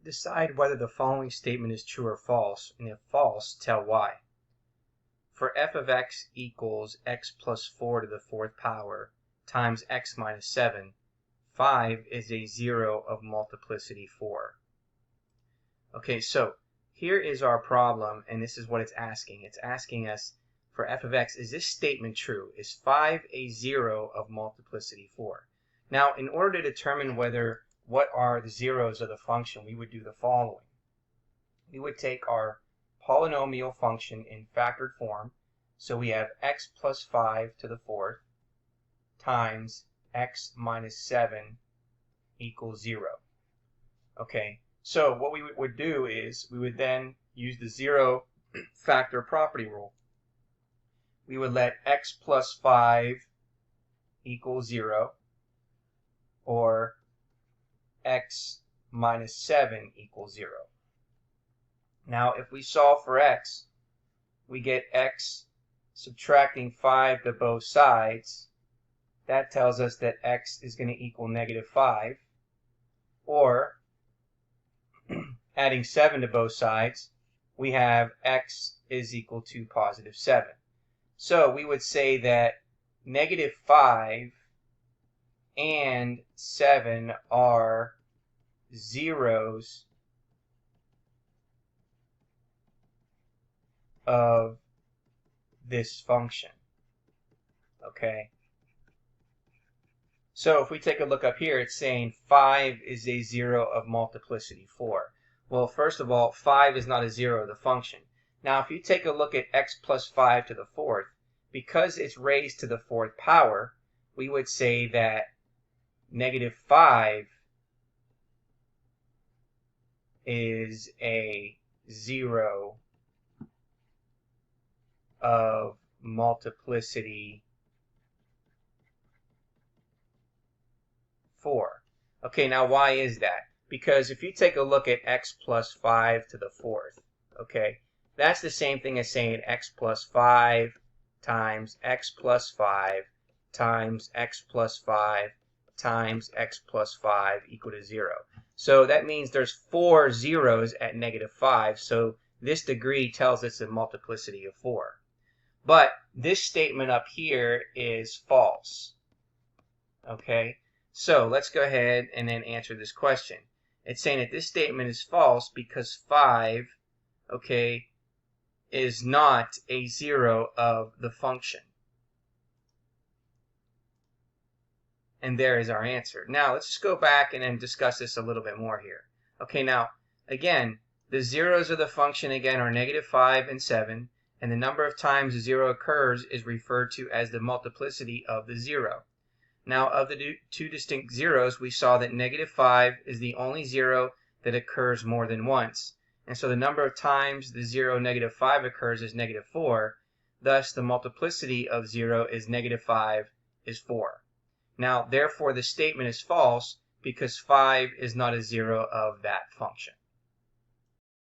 Decide whether the following statement is true or false, and if false, tell why. For f of x equals x plus 4 to the fourth power times x minus 7, 5 is a zero of multiplicity 4. Okay, so here is our problem, and this is what it's asking. It's asking us, for f of x, is this statement true? Is 5 a zero of multiplicity 4? Now, in order to determine what are the zeros of the function, we would do the following. We would take our polynomial function in factored form, so we have x plus 5 to the fourth times x minus 7 equals 0. Okay, so what we would do is we would then use the zero factor property rule. We would let x plus 5 equal 0, or x minus 7 equals 0. Now, if we solve for x, we get x subtracting 5 to both sides. That tells us that x is going to equal negative 5. Or, adding 7 to both sides, we have x is equal to positive 7. So we would say that negative 5 and 7 are zeros of this function. Okay, so if we take a look up here, it's saying 5 is a zero of multiplicity 4. Well, first of all, 5 is not a zero of the function. Now, if you take a look at x plus 5 to the fourth, because it's raised to the fourth power, we would say that negative 5 is a zero of multiplicity 4. Okay, now why is that? Because if you take a look at x plus 5 to the fourth, okay, that's the same thing as saying x plus 5 times x plus 5 times x plus 5 times x plus 5 equal to 0. So that means there's 4 zeros at negative 5, so this degree tells us a multiplicity of 4. But this statement up here is false. Okay, so let's go ahead and then answer this question. It's saying that this statement is false because 5, okay, is not a zero of the function. And there is our answer. Now, let's just go back and then discuss this a little bit more here. Okay, now, again, the zeros of the function, again, are negative 5 and 7, and the number of times the zero occurs is referred to as the multiplicity of the zero. Now, of the two distinct zeros, we saw that negative 5 is the only zero that occurs more than once. And so the number of times the zero negative 5 occurs is negative 4. Thus, the multiplicity of 0 is negative 5 is 4. Now, therefore, the statement is false because 5 is not a zero of that function.